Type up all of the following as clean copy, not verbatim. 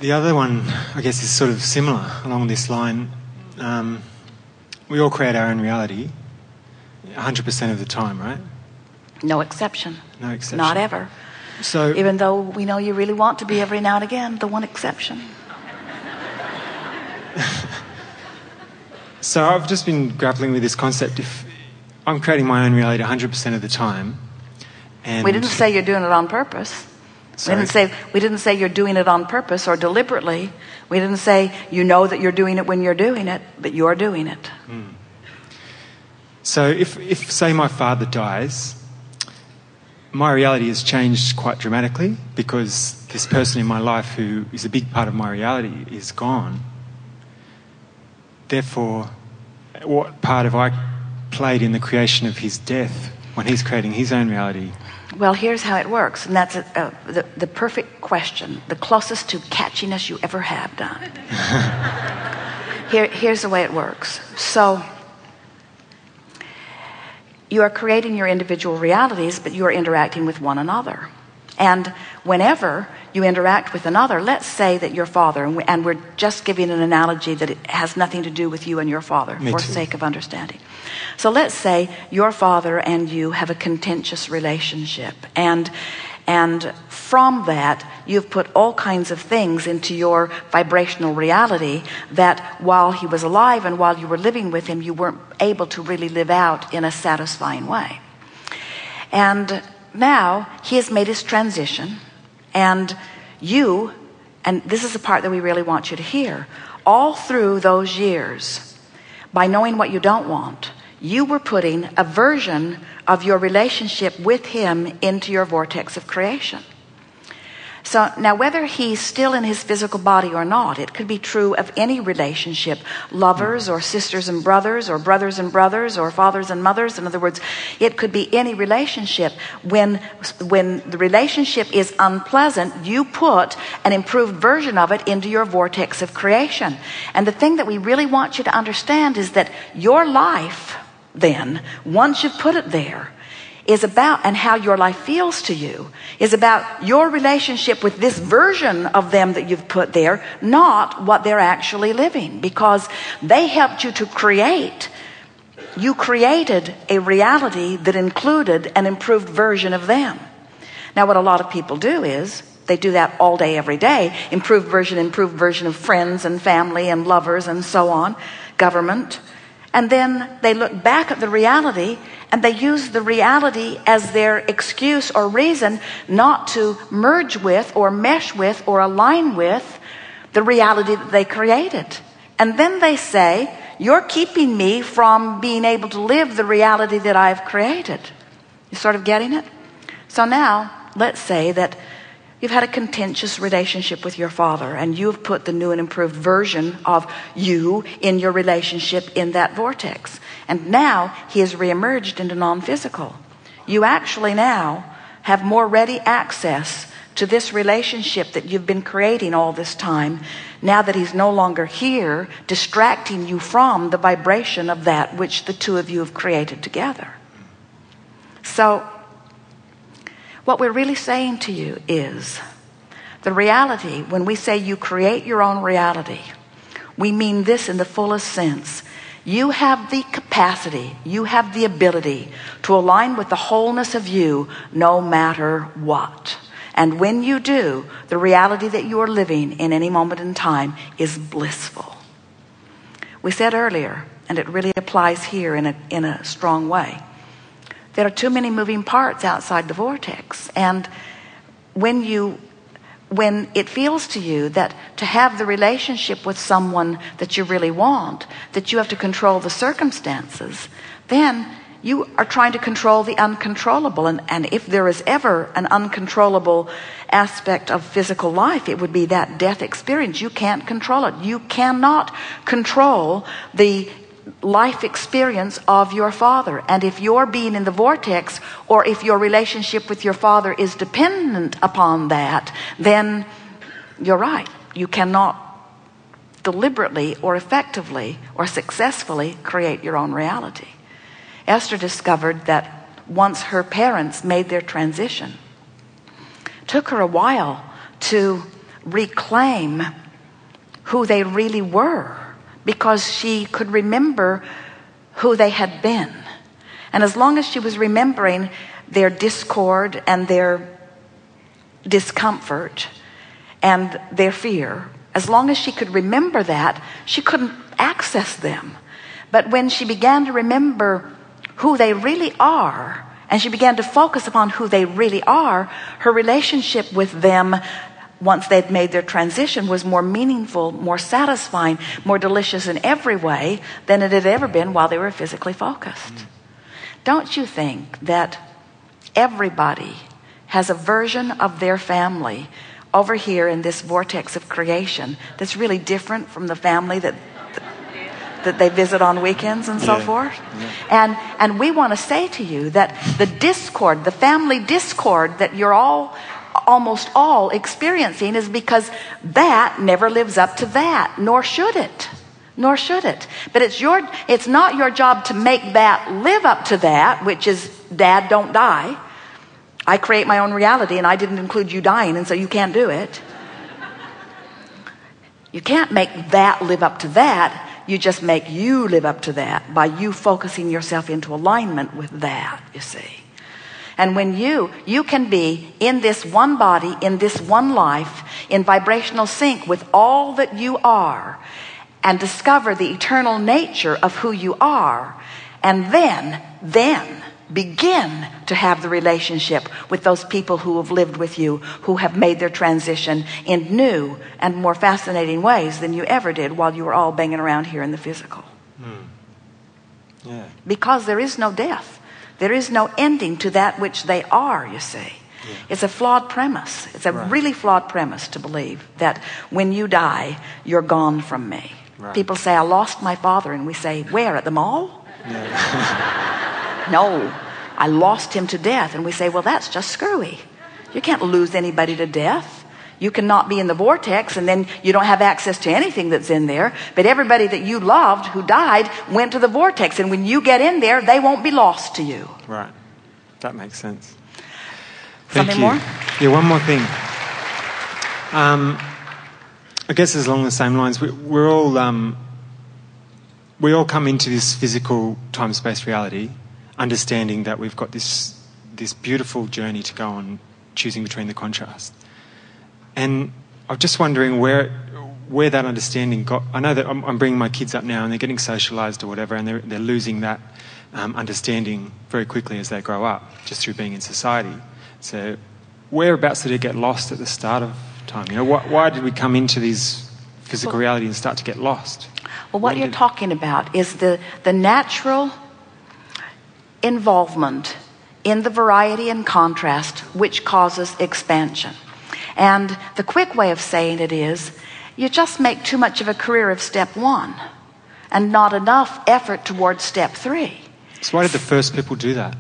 The other one, I guess, is sort of similar along this line. We all create our own reality 100% of the time, right? No exception. No exception. Not ever. So, even though we know you really want to be every now and again, the one exception. So I've just been grappling with this concept. If I'm creating my own reality 100% of the time, and we didn't say you're doing it on purpose. Sorry. We didn't say you're doing it on purpose or deliberately. We didn't say you know that you're doing it when you're doing it, but you're doing it. So if say my father dies, my reality has changed quite dramatically because this person in my life who is a big part of my reality is gone. Therefore, what part have I played in the creation of his death when he's creating his own reality? Well, here's how it works, and that's the perfect question, the closest to catchiness you ever have done. Here's the way it works. So, you are creating your individual realities, but you are interacting with one another. And whenever you interact with another, let's say that your father, and we're just giving an analogy that it has nothing to do with you and your father for sake of understanding. So let's say your father and you have a contentious relationship, and from that you've put all kinds of things into your vibrational reality that while he was alive and while you were living with him, you weren't able to really live out in a satisfying way. And now he has made his transition, and you, and this is the part that we really want you to hear, all through those years, by knowing what you don't want, you were putting a version of your relationship with him into your vortex of creation. So now whether he's still in his physical body or not, it could be true of any relationship, lovers or sisters and brothers or brothers and brothers or fathers and mothers. In other words, it could be any relationship. When the relationship is unpleasant, you put an improved version of it into your vortex of creation. And the thing that we really want you to understand is that your life then, once you've put it there, is about, and how your life feels to you, is about your relationship with this version of them that you've put there, not what they're actually living, because they helped you to create. You created a reality that included an improved version of them. Now, what a lot of people do is they do that all day, every day. Improved version of friends and family and lovers and so on, government. And then they look back at the reality and they use the reality as their excuse or reason not to merge with or mesh with or align with the reality that they created. And then they say, you're keeping me from being able to live the reality that I've created. You sort of getting it? So now, let's say that you've had a contentious relationship with your father, and you've put the new and improved version of you in your relationship in that vortex. And now he has reemerged into non-physical. You actually now have more ready access to this relationship that you've been creating all this time, now that he's no longer here, distracting you from the vibration of that which the two of you have created together. So, what we're really saying to you is the reality, when we say you create your own reality, we mean this in the fullest sense. You have the capacity, you have the ability to align with the wholeness of you no matter what. And when you do, the reality that you are living in any moment in time is blissful. We said earlier, and it really applies here in a strong way, there are too many moving parts outside the vortex. And when it feels to you that to have the relationship with someone that you really want, that you have to control the circumstances, then you are trying to control the uncontrollable. And if there is ever an uncontrollable aspect of physical life, it would be that death experience. You can't control it. You cannot control the life experience of your father. And if you're being in the vortex, or if your relationship with your father is dependent upon that, then you're right. You cannot deliberately or effectively or successfully create your own reality. Esther discovered that once her parents made their transition, it took her a while to reclaim who they really were, because she could remember who they had been. And as long as she was remembering their discord and their discomfort and their fear, as long as she could remember that, she couldn't access them. But when she began to remember who they really are, and she began to focus upon who they really are, her relationship with them, once they'd made their transition, was more meaningful, more satisfying, more delicious in every way than it had ever been while they were physically focused. Don't you think that everybody has a version of their family over here in this vortex of creation that's really different from the family that they visit on weekends and so forth? Yeah. And we want to say to you that the discord, the family discord that you're almost all experiencing, is because that never lives up to that, nor should it. Nor should it. But it's not your job to make that live up to that, which is, Dad, don't die. I create my own reality, and I didn't include you dying, and so you can't do it. You can't make that live up to that. You just make you live up to that by you focusing yourself into alignment with that, you see. And when you can be in this one body, in this one life, in vibrational sync with all that you are, and discover the eternal nature of who you are, and then begin to have the relationship with those people who have lived with you, who have made their transition in new and more fascinating ways than you ever did while you were all banging around here in the physical. Yeah. Because there is no death. There is no ending to that which they are, you see. Yeah. It's a flawed premise. It's a really flawed premise to believe that when you die, you're gone from me. Right. People say, I lost my father. And we say, where? At the mall? Yeah. No, I lost him to death. And we say, well, that's just screwy. You can't lose anybody to death. You cannot be in the vortex, and then you don't have access to anything that's in there. But everybody that you loved who died went to the vortex. And when you get in there, they won't be lost to you. Right. That makes sense. Something more? Yeah, one more thing. I guess it's along the same lines. We all come into this physical time-space reality understanding that we've got this beautiful journey to go on, choosing between the contrast. And I'm just wondering where that understanding got. I know that I'm bringing my kids up now and they're getting socialised or whatever, and they're losing that understanding very quickly as they grow up, just through being in society. So whereabouts did it get lost at the start of time? You know, why did we come into this physical reality and start to get lost? Well, what you're talking about is the natural involvement in the variety and contrast which causes expansion. And the quick way of saying it is, you just make too much of a career of step one and not enough effort towards step three. So why did the first people do that?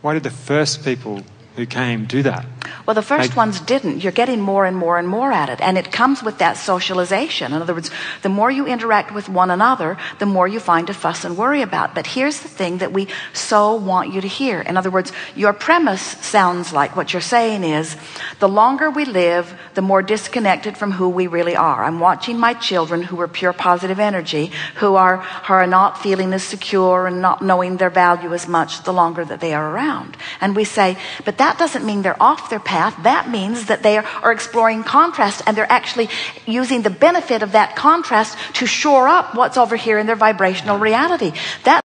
Why did the first people who came do that? Well, the first ones didn't. You're getting more and more and more at it. And it comes with that socialization. In other words, the more you interact with one another, the more you find to fuss and worry about. But here's the thing that we so want you to hear. In other words, your premise sounds like what you're saying is, the longer we live, the more disconnected from who we really are. I'm watching my children who are pure positive energy, who are not feeling as secure and not knowing their value as much the longer that they are around. And we say, but that doesn't mean they're off their path. That means that they are exploring contrast, and they're actually using the benefit of that contrast to shore up what's over here in their vibrational reality. That